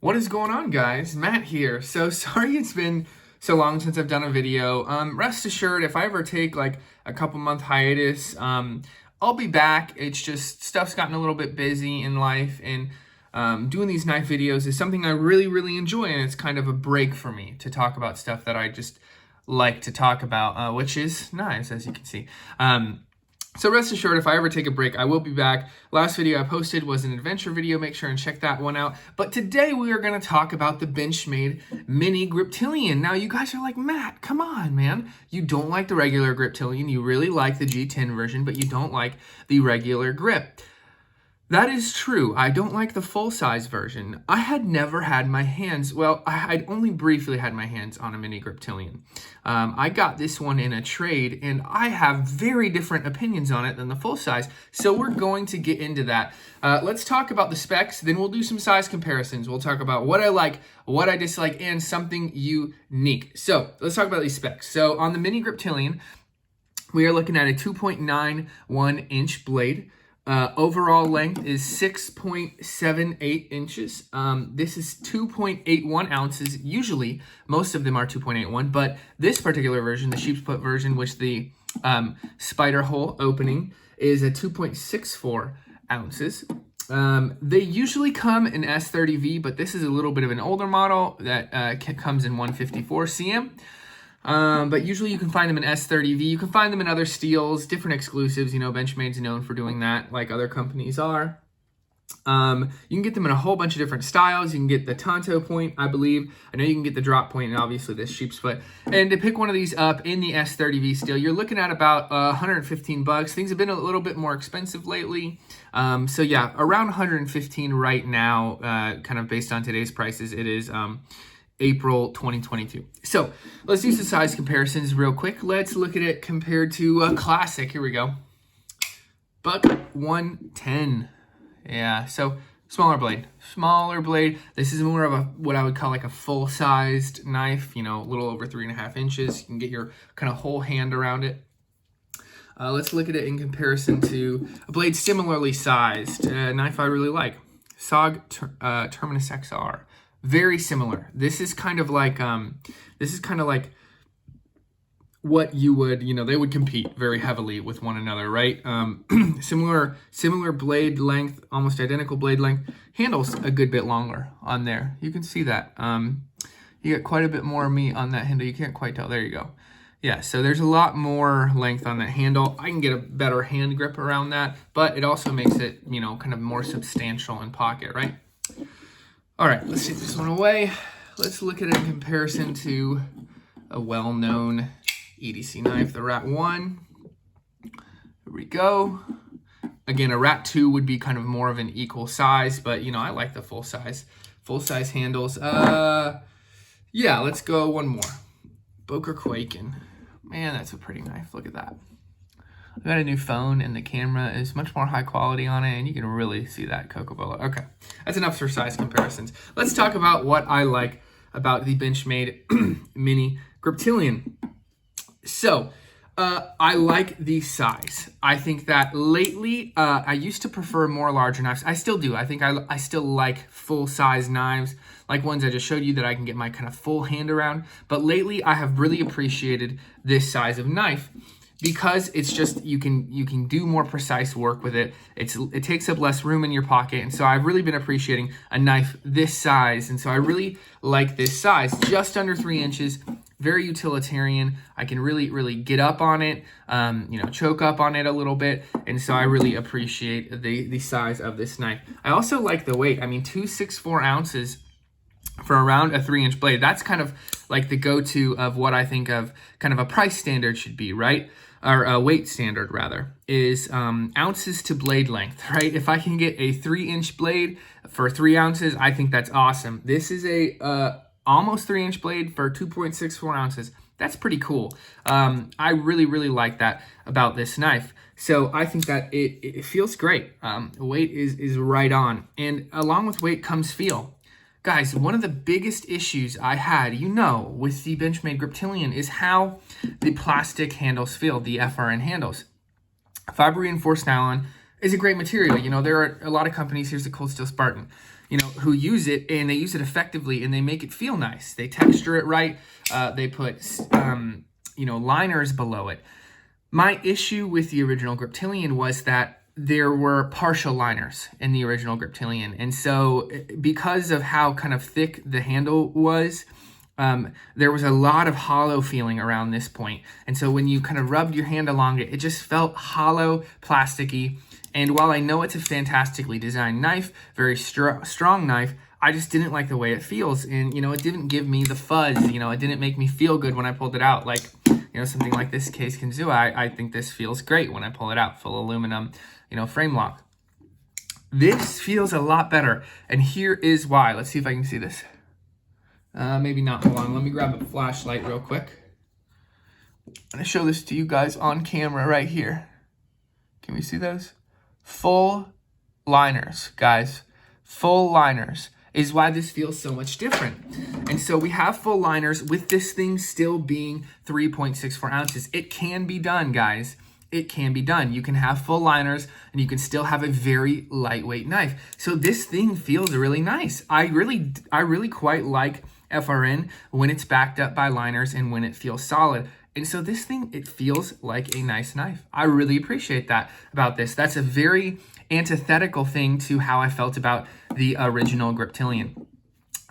What is going on, guys? Matt here. So sorry it's been so long since I've done a video. Rest assured, if I ever take like a couple month hiatus, I'll be back. It's just stuff's gotten a little bit busy in life, and doing these knife videos is something I really enjoy, and it's kind of a break for me to talk about stuff that I just like to talk about, which is knives, as you can see. So rest assured, if I ever take a break, I will be back. Last video I posted was an adventure video. Make sure and check that one out. But today we are going to talk about the Benchmade Mini Griptilian. Now you guys are like, Matt, come on, man. You don't like the regular Griptilian. You really like the G10 version, but you don't like the regular grip. That is true. I don't like the full-size version. I had never had my hands, well, I'd only briefly had my hands on a Mini Griptilian. I got this one in a trade, and I have very different opinions on it than the full-size, so we're going to get into that. Let's talk about the specs, then we'll do some size comparisons. We'll talk about what I like, what I dislike, and something unique. So let's talk about these specs. So on the Mini Griptilian, we are looking at a 2.91 inch blade. Overall length is 6.78 inches. This is 2.81 ounces. Usually, most of them are 2.81, but this particular version, the sheep's foot version, which the spider hole opening is a 2.64 ounces. They usually come in S30V, but this is a little bit of an older model that comes in 154 cm. But usually you can find them in S30V. You can find them in other steels, different exclusives. You know, Benchmade's known for doing that, like other companies are. You can get them in a whole bunch of different styles. You can get the Tonto point, I believe. I know you can get the drop point, and obviously this sheep's foot. And to pick one of these up in the S30V steel, you're looking at about 115 bucks. Things have been a little bit more expensive lately. So yeah, around 115 right now, kind of based on today's prices. It is April 2022. So let's do some size comparisons real quick. Let's look at it compared to a classic. Here we go. Buck 110. Yeah, so smaller blade. Smaller blade. This is more of a what I would call like a full-sized knife, you know, a little over 3.5 inches. You can get your kind of whole hand around it. Let's look at it in comparison to a blade similarly sized, a knife I really like. SOG Terminus XR. Very similar. This is kind of like what you would, you know, they would compete very heavily with one another, right? Similar blade length, almost identical blade length. Handle's a good bit longer on there. You can see that. You get quite a bit more meat on that handle. You can't quite tell. There you go. Yeah, so there's a lot more length on that handle. I can get a better hand grip around that, but it also makes it, you know, kind of more substantial in pocket, right? All right, let's take this one away. Let's look at it in comparison to a well-known EDC knife, the Rat 1. Here we go. Again, a Rat 2 would be kind of more of an equal size, but, you know, I like the full-size handles. Yeah, let's go one more. Boker Quaken. Man, that's a pretty knife. Look at that. I got a new phone, and the camera is much more high quality on it, and you can really see that Coca-Cola. Okay, that's enough for size comparisons. Let's talk about what I like about the Benchmade Mini Griptilian. So, I like the size. I think that lately, I used to prefer more larger knives. I still do. I think I still like full-size knives, like ones I just showed you that I can get my kind of full hand around. But lately, I have really appreciated this size of knife, because it's just, you can do more precise work with it. It takes up less room in your pocket, and so I've really been appreciating a knife this size, and so I really like this size. Just under 3 inches, very utilitarian. I can really get up on it, you know, choke up on it a little bit, and so I really appreciate the size of this knife. I also like the weight. I mean, 264 ounces for around a 3-inch blade. That's kind of like the go-to of what I think of kind of a price standard should be, right? Or a weight standard, rather, is ounces to blade length, right? If I can get a 3-inch blade for 3 ounces, I think that's awesome. This is a almost 3-inch blade for 2.64 ounces. That's pretty cool. I really like that about this knife. So I think that it feels great. Weight is right on. And along with weight comes feel. Guys, one of the biggest issues I had, you know, with the Benchmade Griptilian is how the plastic handles feel, the FRN handles. Fiber reinforced nylon is a great material. You know, there are a lot of companies. Here's the Cold Steel Spartan. who use it, and they use it effectively, and they make it feel nice. They texture it right. They put, liners below it. My issue with the original Griptilian was that there were partial liners in the original Griptilian. And so because of how kind of thick the handle was, there was a lot of hollow feeling around this point. And so when you kind of rubbed your hand along it, it just felt hollow, plasticky. And while I know it's a fantastically designed knife, very strong knife, I just didn't like the way it feels. And, it didn't give me the fuzz. It didn't make me feel good when I pulled it out. Like, something like this Case Kenzua, I think this feels great when I pull it out, full aluminum, frame lock. This feels a lot better. And here is why. Let's see if I can see this. Maybe not. Hold on. Let me grab a flashlight real quick. I'm going to show this to you guys on camera right here. Can we see those? Full liners, guys. Full liners is why this feels so much different. And so we have full liners with this thing still being 3.64 ounces. It can be done, guys. It can be done. You can have full liners and you can still have a very lightweight knife. So this thing feels really nice. I really quite like FRN when it's backed up by liners and when it feels solid. And so this thing, it feels like a nice knife. I really appreciate that about this. That's a very antithetical thing to how I felt about the original Griptilian.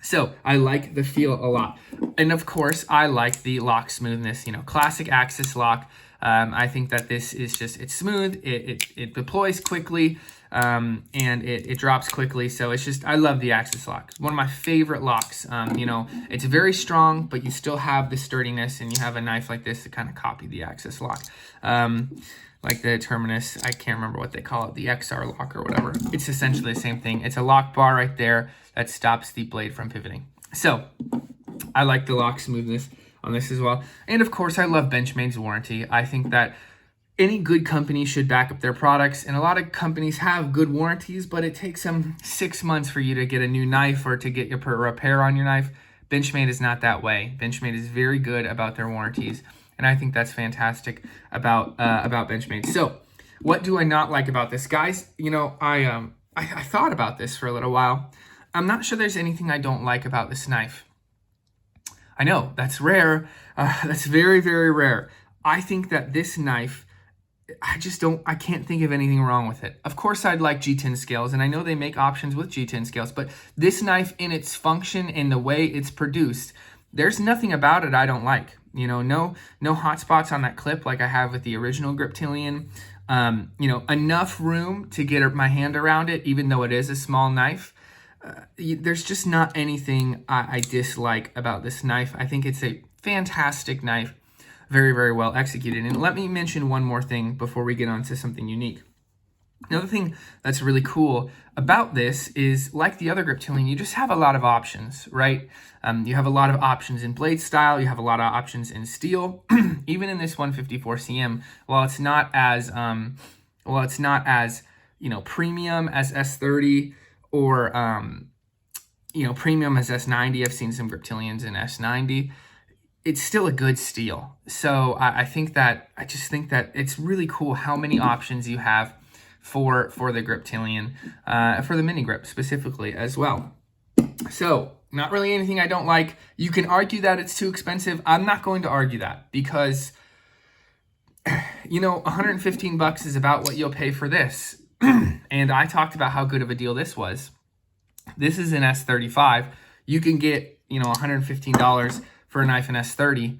So I like the feel a lot. And of course, I like the lock smoothness, classic Axis lock. I think that this is it's smooth, it deploys quickly, and it drops quickly. So I love the Axis lock. One of my favorite locks. It's very strong, but you still have the sturdiness, and you have a knife like this to kind of copy the Axis lock. Like the Terminus, I can't remember what they call it, the XR lock or whatever. It's essentially the same thing. It's a lock bar right there that stops the blade from pivoting. So I like the lock smoothness on this as well. And of course, I love Benchmade's warranty. I think that any good company should back up their products, and a lot of companies have good warranties, but it takes them 6 months for you to get a new knife or to get your repair on your knife. Benchmade is not that way. Benchmade is very good about their warranties, and I think that's fantastic about Benchmade. So what do I not like about this? Guys, I thought about this for a little while. I'm not sure there's anything I don't like about this knife. I know, that's rare. That's very, very rare. I think that this knife, I can't think of anything wrong with it. Of course, I'd like G10 scales, and I know they make options with G10 scales, but this knife in its function and the way it's produced, there's nothing about it I don't like. No hot spots on that clip like I have with the original Griptilian. Enough room to get my hand around it, even though it is a small knife. There's just not anything I dislike about this knife. I think it's a fantastic knife, very, very well executed. And let me mention one more thing before we get on to something unique. Another thing that's really cool about this is, like the other Griptilian, you just have a lot of options, right? You have a lot of options in blade style. You have a lot of options in steel. Even in this 154 CM, while it's not as premium as S30 or premium as S90. I've seen some Griptilians in S90. It's still a good steel. So I just think that it's really cool how many options you have for the Griptilian, for the mini grip specifically as well. So not really anything I don't like. You can argue that it's too expensive. I'm not going to argue that because, $115 is about what you'll pay for this. And I talked about how good of a deal this was. This is an S35. You can get, $115 for a knife in S30.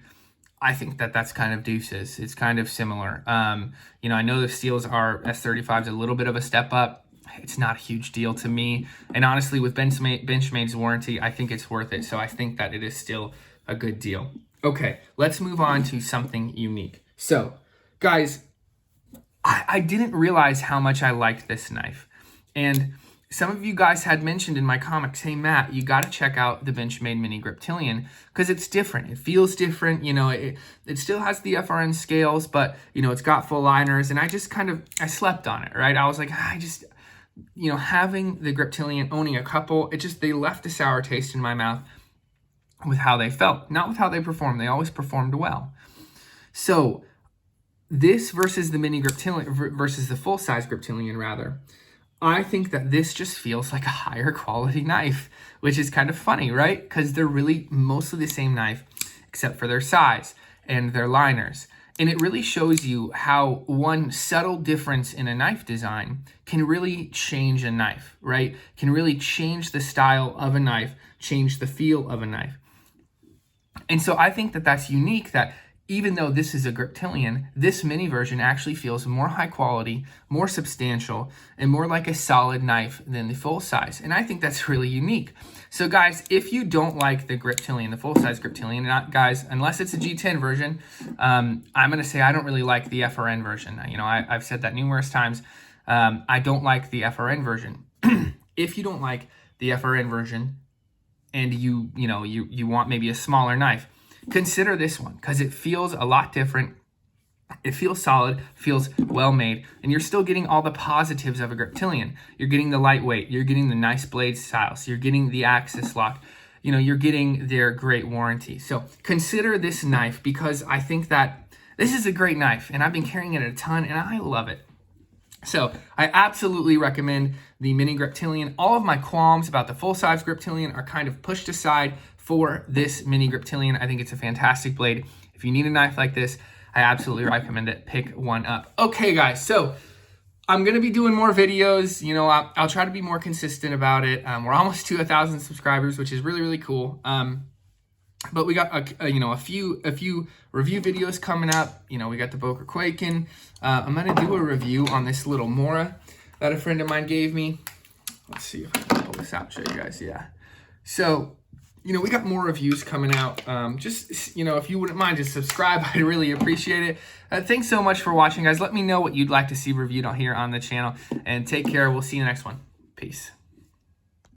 I think that that's kind of deuces. It's kind of similar. I know the steels are S35's a little bit of a step up. It's not a huge deal to me. And honestly, with Benchmade's warranty, I think it's worth it. So I think that it is still a good deal. Okay, let's move on to something unique. So, guys, I didn't realize how much I liked this knife. And some of you guys had mentioned in my comics, hey, Matt, you got to check out the Benchmade Mini Griptilian because it's different. It feels different. It still has the FRN scales, but, it's got full liners. And I slept on it, right? I was like, having the Griptilian, owning a couple, they left a sour taste in my mouth with how they felt, not with how they performed. They always performed well. So this versus the Mini Griptilian, versus the full-size Griptilian, rather, I think that this just feels like a higher quality knife, which is kind of funny, right? Because they're really mostly the same knife, except for their size and their liners. And it really shows you how one subtle difference in a knife design can really change a knife, right? Can really change the style of a knife, change the feel of a knife. And so I think that that's unique, that even though this is a Griptilian, this mini version actually feels more high quality, more substantial, and more like a solid knife than the full size. And I think that's really unique. So guys, if you don't like the Griptilian, the full size Griptilian, guys, unless it's a G10 version, I'm gonna say I don't really like the FRN version. You know, I've said that numerous times. I don't like the FRN version. If you don't like the FRN version and you want maybe a smaller knife, consider this one, because it feels a lot different. It feels solid, feels well made, and you're still getting all the positives of a Griptilian. You're getting the lightweight, you're getting the nice blade styles, you're getting the axis lock, you're getting their great warranty. So consider this knife, because I think that this is a great knife, and I've been carrying it a ton, and I love it. So I absolutely recommend the Mini Griptilian. All of my qualms about the full-size Griptilian are kind of pushed aside for this Mini Griptilian. I think it's a fantastic blade. If you need a knife like this, I absolutely recommend it. Pick one up. Okay, guys, so I'm going to be doing more videos. I'll try to be more consistent about it. We're almost to 1,000 subscribers, which is really, really cool. But we got a few review videos coming up. We got the Boker Quakin. I'm gonna do a review on this little Mora that a friend of mine gave me. Let's see if I can pull this out and show you guys. Yeah. So we got more reviews coming out. Just if you wouldn't mind, just subscribe. I'd really appreciate it. Thanks so much for watching, guys. Let me know what you'd like to see reviewed here on the channel, and take care. We'll see you in the next one. Peace.